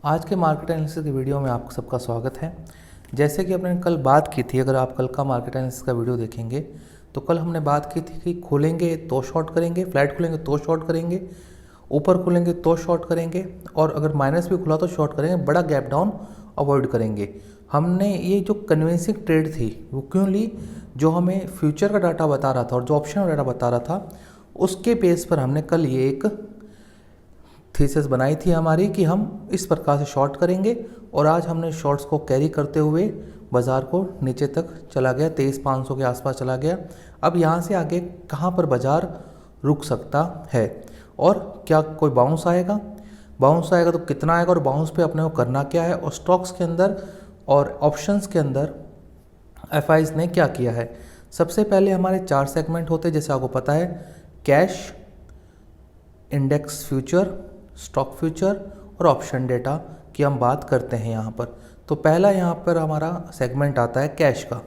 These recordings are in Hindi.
आज के मार्केट एनालिसिस की वीडियो में आप सबका स्वागत है। जैसे कि अपने कल बात की थी, अगर आप कल का मार्केट एनालिसिस का वीडियो देखेंगे तो कल हमने बात की थी कि खोलेंगे तो शॉर्ट करेंगे, फ्लैट खोलेंगे तो शॉर्ट करेंगे, ऊपर खोलेंगे तो शॉर्ट करेंगे और अगर माइनस भी खुला तो शॉर्ट करेंगे, बड़ा गैप डाउन अवॉइड करेंगे। हमने ये जो कन्विंसिंग ट्रेड थी वो क्यों ली, जो हमें फ्यूचर का डाटा बता रहा था और जो ऑप्शन का डाटा बता रहा था उसके बेस पर हमने कल ये एक थीसिस बनाई थी हमारी कि हम इस प्रकार से शॉर्ट करेंगे। और आज हमने शॉर्ट्स को कैरी करते हुए बाज़ार को नीचे तक चला गया, 23,500 के आसपास चला गया। अब यहाँ से आगे कहाँ पर बाज़ार रुक सकता है और क्या कोई बाउंस आएगा, बाउंस आएगा तो कितना आएगा और बाउंस पे अपने को करना क्या है, और स्टॉक्स के अंदर और ऑप्शंस के अंदर एफआईज ने क्या किया है। सबसे पहले हमारे 4 सेगमेंट होते हैं, जैसे आपको पता है, cash, index future, stock future और ऑप्शन डेटा की हम बात करते हैं यहाँ पर। तो पहला यहाँ पर हमारा सेगमेंट आता है कैश का।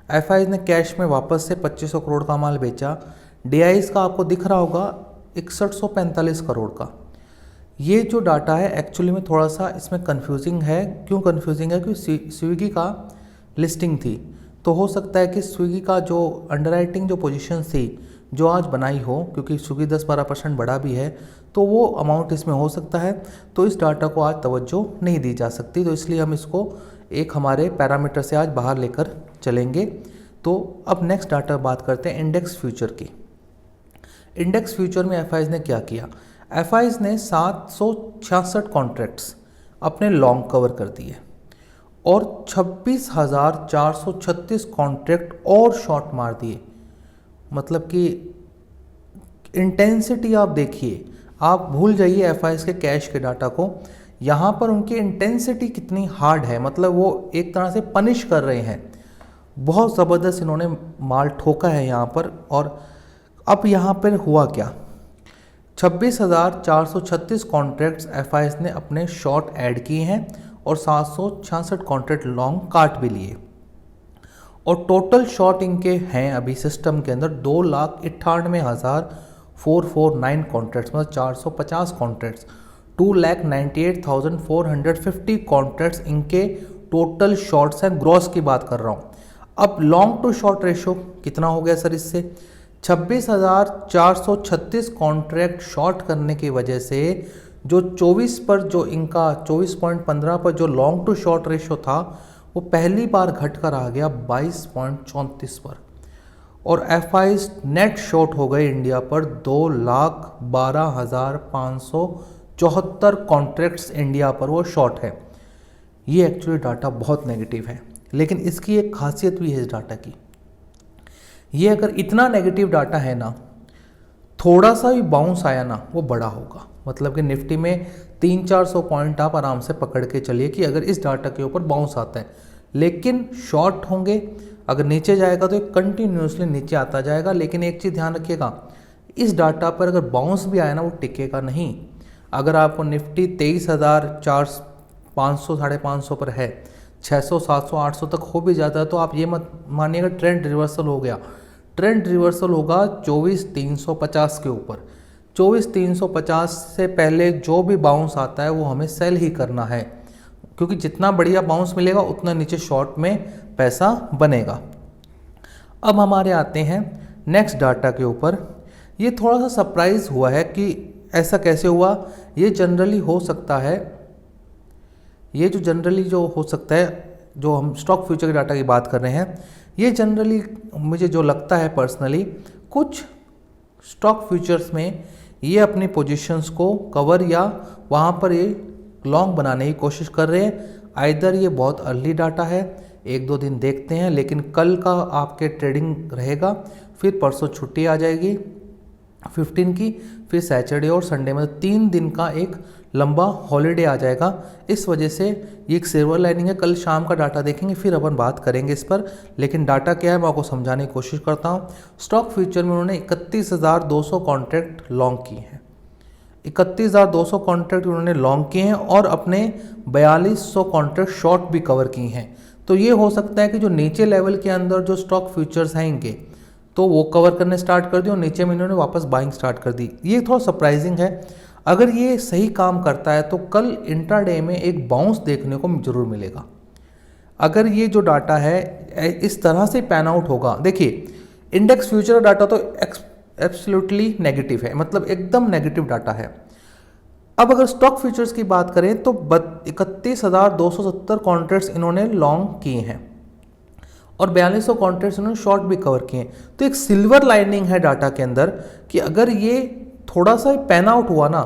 एफआईज ने कैश में वापस से 2500 करोड़ का माल बेचा। डीआईज का आपको दिख रहा होगा 6145 करोड़ का। ये जो डाटा है एक्चुअली में थोड़ा सा इसमें कन्फ्यूजिंग है। क्यों कन्फ्यूजिंग है? क्योंकि स्विगी का लिस्टिंग थी, तो हो सकता है कि स्विगी का जो अंडरराइटिंग जो पोजीशन थी जो आज बनाई हो, क्योंकि स्विगी 10-12% बढ़ा भी है, तो वो अमाउंट इसमें हो सकता है। तो इस डाटा को आज तवज्जो नहीं दी जा सकती, तो इसलिए हम इसको एक हमारे पैरामीटर से आज बाहर लेकर चलेंगे। तो अब नेक्स्ट डाटा बात करते हैं इंडेक्स फ्यूचर की। इंडेक्स फ्यूचर में एफआईज ने क्या किया? एफआईज ने 766 कॉन्ट्रैक्ट्स अपने लॉन्ग कवर कर दिए और 26,436 कॉन्ट्रैक्ट और शॉर्ट मार दिए। मतलब कि इंटेंसिटी आप देखिए, आप भूल जाइए एफआईज के कैश के डाटा को, यहाँ पर उनकी इंटेंसिटी कितनी हार्ड है। मतलब वो एक तरह से पनिश कर रहे हैं, बहुत ज़बरदस्त इन्होंने माल ठोका है यहाँ पर। और अब यहाँ पर हुआ क्या, 26,436 कॉन्ट्रैक्ट्स एफआईज ने अपने शॉर्ट ऐड किए हैं और 766 कॉन्ट्रैक्ट लॉन्ग काट भी लिए। और टोटल शॉर्ट इनके हैं अभी सिस्टम के अंदर 2,98,449 कॉन्ट्रैक्ट्स, मतलब 450 कॉन्ट्रैक्ट्स, 2,98,450 कॉन्ट्रैक्ट्स इनके टोटल शॉर्ट्स हैं। ग्रॉस की बात कर रहा हूँ। अब लॉन्ग टू शॉर्ट रेशो कितना हो गया सर? इससे 26,436 कॉन्ट्रैक्ट शॉर्ट करने की वजह से जो 24 पर जो इनका 24.15 पर जो लॉन्ग टू शॉर्ट रेशो था वो पहली बार घटकर आ गया 22.34 पर। और एफआईज नेट शॉर्ट हो गए इंडिया पर 2,12,574 कॉन्ट्रैक्ट्स इंडिया पर वो शॉर्ट है। ये एक्चुअली डाटा बहुत नेगेटिव है, लेकिन इसकी एक खासियत भी है इस डाटा की। ये अगर इतना नेगेटिव डाटा है ना, थोड़ा सा भी बाउंस आया ना वो बड़ा होगा। मतलब कि निफ्टी में 300-400 पॉइंट आप आराम से पकड़ के चलिए कि अगर इस डाटा के ऊपर बाउंस आता है। लेकिन शॉर्ट होंगे, अगर नीचे जाएगा तो कंटिन्यूसली नीचे आता जाएगा। लेकिन एक चीज़ ध्यान रखिएगा, इस डाटा पर अगर बाउंस भी आया ना वो टिकेगा नहीं। अगर आपको निफ्टी 23,500 550 पर है, 600 700 800 तक हो भी जाता है, तो आप ये मत मानिएगा ट्रेंड रिवर्सल हो गया। ट्रेंड रिवर्सल होगा 24,350 के ऊपर। 24,350 से पहले जो भी बाउंस आता है वो हमें सेल ही करना है, क्योंकि जितना बढ़िया बाउंस मिलेगा उतना नीचे शॉर्ट में पैसा बनेगा। अब हमारे आते हैं नेक्स्ट डाटा के ऊपर। ये थोड़ा सा सरप्राइज हुआ है कि ऐसा कैसे हुआ। ये जनरली हो सकता है, ये जो जनरली जो हो सकता है, जो हम स्टॉक फ्यूचर के डाटा की बात कर रहे हैं, ये जनरली मुझे जो लगता है पर्सनली, कुछ स्टॉक फ्यूचर्स में ये अपनी पोजीशंस को कवर या वहाँ पर ये लॉन्ग बनाने की कोशिश कर रहे हैं। आइदर ये बहुत अर्ली डाटा है, 1-2 दिन देखते हैं, लेकिन कल का आपके ट्रेडिंग रहेगा, फिर परसों छुट्टी आ जाएगी 15 की, फिर सैटरडे और संडे में 3 दिन का एक लंबा हॉलीडे आ जाएगा। इस वजह से ये एक सिल्वर लाइनिंग है। कल शाम का डाटा देखेंगे, फिर अपन बात करेंगे इस पर। लेकिन डाटा क्या है मैं आपको समझाने की कोशिश करता हूँ। स्टॉक फ्यूचर में उन्होंने 31,200 कॉन्ट्रैक्ट लॉन्ग किए हैं। 31,200 कॉन्ट्रैक्ट उन्होंने लॉन्ग किए हैं और अपने 4,200 कॉन्ट्रैक्ट शॉर्ट भी कवर किए हैं। तो ये हो सकता है कि जो नीचे लेवल के अंदर जो स्टॉक फ्यूचर्स हैं इनके, तो वो कवर करने स्टार्ट कर दिए और नीचे में इन्होंने वापस बाइंग स्टार्ट कर दी। ये थोड़ा सरप्राइजिंग है। अगर ये सही काम करता है तो कल इंट्राडे में एक बाउंस देखने को जरूर मिलेगा। अगर ये जो डाटा है इस तरह से पैन आउट होगा, देखिए इंडेक्स फ्यूचर डाटा तो एब्सोल्युटली नेगेटिव है, मतलब एकदम नेगेटिव डाटा है। अब अगर स्टॉक फ्यूचर्स की बात करें तो 31,270 कॉन्ट्रैक्ट्स इन्होंने लॉन्ग किए हैं और 4200 कॉन्ट्रैक्ट्स इन्होंने शॉर्ट भी कवर किए हैं। तो एक सिल्वर लाइनिंग है डाटा के अंदर कि अगर ये थोड़ा सा पैन आउट हुआ ना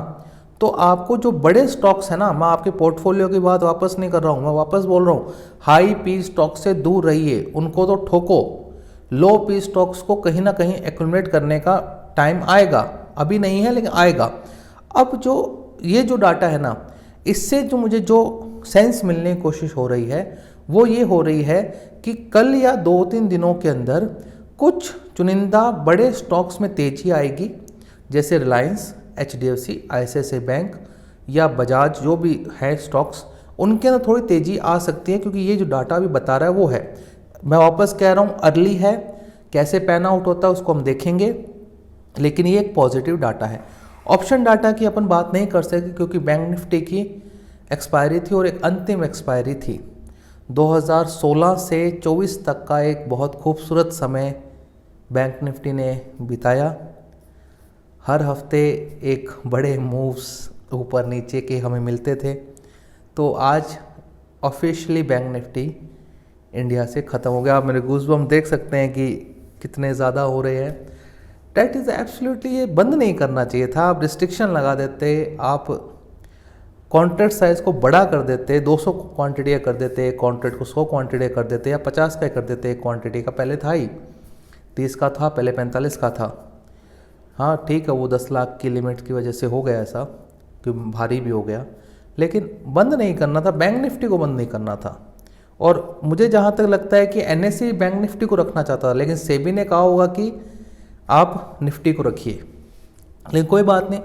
तो आपको जो बड़े स्टॉक्स है ना, मैं आपके पोर्टफोलियो की बात वापस नहीं कर रहा हूँ, मैं वापस बोल रहा हूँ, हाई पी स्टॉक से दूर रहिए, उनको तो ठोको। लो पी स्टॉक्स को कहीं ना कहीं एक्यूमुलेट करने का टाइम आएगा, अभी नहीं है लेकिन आएगा। अब जो ये जो डाटा है ना, इससे जो मुझे जो सेंस मिलने की कोशिश हो रही है वो ये हो रही है कि कल या 2-3 दिनों के अंदर कुछ चुनिंदा बड़े स्टॉक्स में तेजी आएगी, जैसे रिलायंस, HDFC, ICICI बैंक या बजाज, जो भी है स्टॉक्स, उनके अंदर थोड़ी तेज़ी आ सकती है क्योंकि ये जो डाटा अभी बता रहा है वो है। मैं वापस कह रहा हूँ, अर्ली है, कैसे पैन आउट होता है उसको हम देखेंगे, लेकिन ये एक पॉजिटिव डाटा है। ऑप्शन डाटा की अपन बात नहीं कर सकते क्योंकि बैंक निफ्टी की एक्सपायरी थी और एक अंतिम एक्सपायरी थी। 2016 से 24 तक का एक बहुत खूबसूरत समय बैंक निफ्टी ने बिताया। हर हफ्ते एक बड़े मूव्स ऊपर नीचे के हमें मिलते थे। तो आज ऑफिशियली बैंक निफ्टी इंडिया से ख़त्म हो गया। आप मेरे गूज़बम्प देख सकते हैं कि कितने ज़्यादा हो रहे हैं। डैट इज़ एब्सोल्युटली, ये बंद नहीं करना चाहिए था। आप रिस्ट्रिक्शन लगा देते, आप कॉन्ट्रैक्ट साइज़ को बड़ा कर देते, 200 क्वांटिटी कर देते, कॉन्ट्रैक्ट को 100 क्वांटिटी कर देते या 50 का कर देते। क्वांटिटी का पहले था ही 30 का था, पहले 45 का था। हाँ ठीक है, वो 10 लाख की लिमिट की वजह से हो गया ऐसा कि भारी भी हो गया, लेकिन बंद नहीं करना था, बैंक निफ्टी को बंद नहीं करना था। और मुझे जहाँ तक लगता है कि NSE बैंक निफ्टी को रखना चाहता था, लेकिन सेबी ने कहा होगा कि आप निफ्टी को रखिए, लेकिन कोई बात नहीं।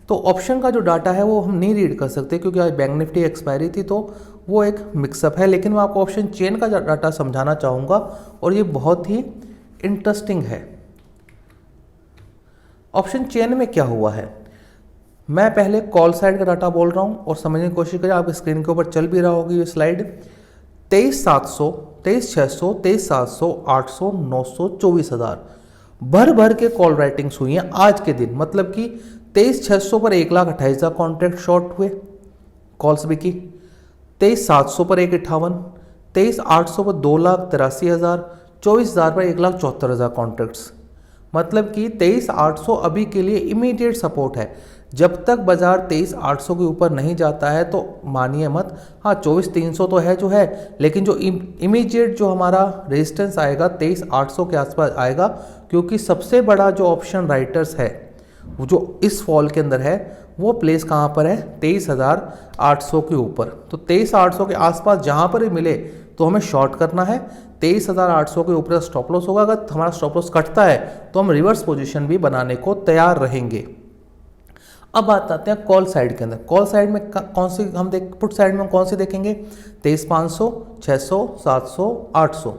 तो ऑप्शन का जो डाटा है वो हम नहीं रीड कर सकते क्योंकि आज बैंक निफ्टी एक्सपायरी थी, तो वो एक मिक्सअप है। लेकिन मैं आपको ऑप्शन चेन का डाटा समझाना चाहूँगा और ये बहुत ही इंटरेस्टिंग है। ऑप्शन चेन में क्या हुआ है, मैं पहले कॉल साइड का डाटा बोल रहा हूँ और समझने की कोशिश करें। आप स्क्रीन के ऊपर चल भी रहा होगी ये स्लाइड। 23,700, 23,600, 23,700, 800, 900, 24,000 भर भर के कॉल राइटिंग्स हुई हैं आज के दिन। मतलब कि 23,600 पर 1,28,000 कॉन्ट्रैक्ट शॉर्ट हुए, कॉल्स भी की। 23,700 पर 1,58, 23,800 पर 2,83,000, 24,000 पर 1,74,000 कॉन्ट्रैक्ट्स। मतलब कि 23,800 अभी के लिए इमीडिएट सपोर्ट है। जब तक बाजार 23,800 के ऊपर नहीं जाता है तो मानिए मत। हाँ 24,300 तो है जो है, लेकिन जो इमीडिएट जो हमारा रेजिस्टेंस आएगा 23,800 के आसपास आएगा, क्योंकि सबसे बड़ा जो ऑप्शन राइटर्स है वो जो इस फॉल के अंदर है वो प्लेस कहाँ पर है, 23,800 के ऊपर। तो 23,800 के आसपास जहाँ पर ही मिले तो हमें शॉर्ट करना है। 23,800 के ऊपर स्टॉप लॉस होगा। अगर हमारा स्टॉप लॉस कटता है तो हम रिवर्स पोजीशन भी बनाने को तैयार रहेंगे। अब बात आते हैं कॉल साइड के अंदर। कॉल साइड में कौन सी हम पुट साइड में कौन सी देखेंगे, 23,500, 600, 700, 800।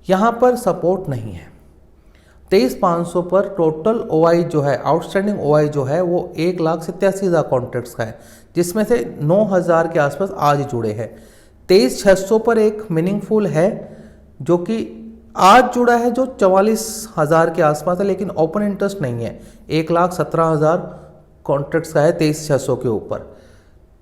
यहाँ पर सपोर्ट नहीं है। 23,500 पर टोटल OI जो है, आउटस्टैंडिंग OI जो है वो 1,87,000 कॉन्ट्रैक्ट्स का है, जिसमें से 9,000 के आसपास आज जुड़े हैं। 23,600 पर एक मीनिंगफुल है जो कि आज जुड़ा है, जो 44,000 के आसपास है, लेकिन ओपन इंटरेस्ट नहीं है। 1,17,000 कॉन्ट्रैक्ट्स का है 23,600 के ऊपर।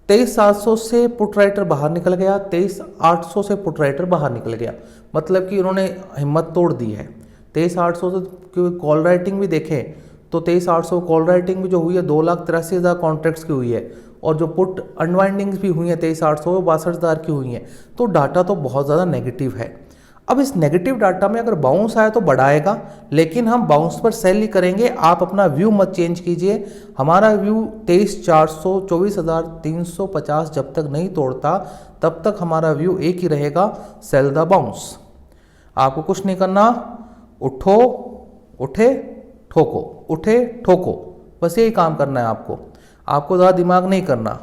23,700 से पुट राइटर बाहर निकल गया, 23,800 से पुट राइटर बाहर निकल गया। मतलब कि उन्होंने हिम्मत तोड़ दी है। 23,800 से क्योंकि कॉल राइटिंग भी देखें तो 23,800 कॉल राइटिंग भी जो हुई है 2,83,000 कॉन्ट्रैक्ट्स की हुई है, और जो पुट अनवाइंडिंग्स भी हुई हैं 23,800 वो 62,000 की हुई हैं। तो डाटा तो बहुत ज़्यादा नेगेटिव है। अब इस नेगेटिव डाटा में अगर बाउंस आया तो बढ़ाएगा, लेकिन हम बाउंस पर सेल ही करेंगे। आप अपना व्यू मत चेंज कीजिए। हमारा व्यू 23,400, 24,350 जब तक नहीं तोड़ता तब तक हमारा व्यू एक ही रहेगा, सेल द बाउंस। आपको कुछ नहीं करना, उठो, उठे, ठोको, उठे, ठोको, बस यही काम करना है आपको ज़्यादा दिमाग नहीं करना।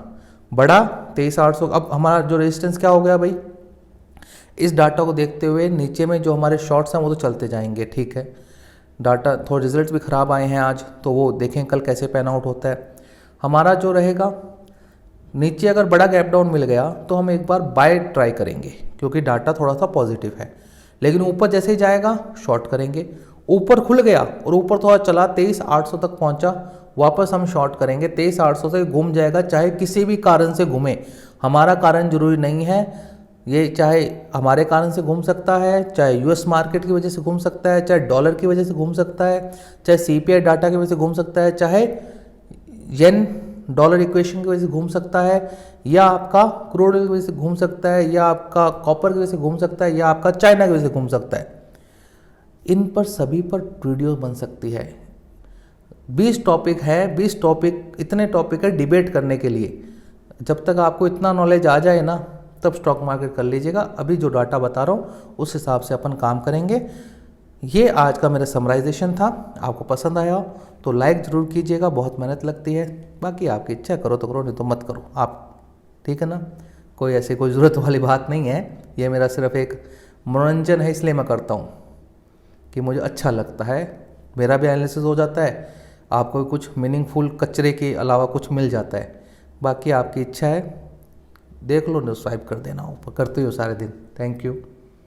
बड़ा 23,800। अब हमारा जो रेजिस्टेंस क्या हो गया भाई, इस डाटा को देखते हुए नीचे में जो हमारे शॉर्ट्स हैं वो तो चलते जाएंगे, ठीक है। डाटा थोड़े रिजल्ट्स भी ख़राब आए हैं आज, तो वो देखें कल कैसे पैन आउट होता है। हमारा जो रहेगा, नीचे अगर बड़ा गैप डाउन मिल गया तो हम एक बार बाय ट्राई करेंगे क्योंकि डाटा थोड़ा सा पॉजिटिव है। लेकिन ऊपर जैसे ही जाएगा शॉर्ट करेंगे। ऊपर खुल गया और ऊपर थोड़ा चला 23,800 तक पहुंचा, वापस हम शॉर्ट करेंगे। 23,800 से घूम जाएगा, चाहे किसी भी कारण से घूमे, हमारा कारण जरूरी नहीं है। ये चाहे हमारे कारण से घूम सकता है, चाहे यूएस मार्केट की वजह से घूम सकता है, चाहे डॉलर की वजह से घूम सकता है, चाहे सीपीआई डाटा की वजह से घूम सकता है, चाहे येन डॉलर इक्वेशन की वजह से घूम सकता है, या आपका क्रूड ऑयल की वजह से घूम सकता है, या आपका कॉपर की वजह से घूम सकता है, या आपका चाइना की वजह से घूम सकता है। इन पर सभी पर वीडियो बन सकती है। 20 टॉपिक है, 20 टॉपिक, इतने टॉपिक है डिबेट करने के लिए। जब तक आपको इतना नॉलेज आ जाए ना, तब स्टॉक मार्केट कर लीजिएगा। अभी जो डाटा बता रहा हूँ उस हिसाब से अपन काम करेंगे। ये आज का मेरा समराइजेशन था। आपको पसंद आया हो तो लाइक ज़रूर कीजिएगा, बहुत मेहनत लगती है। बाकी आपकी इच्छा, करो तो करो, नहीं तो मत करो आप, ठीक है ना। कोई ऐसी कोई ज़रूरत वाली बात नहीं है। ये मेरा सिर्फ एक मनोरंजन है, इसलिए मैं करता हूँ कि मुझे अच्छा लगता है। मेरा भी एनालिसिस हो जाता है, आपको कुछ मीनिंगफुल कचरे के अलावा कुछ मिल जाता है। बाकी आपकी इच्छा है, देख लो, स्वाइप कर देना, ऊपर करते हो सारे दिन। Thank you.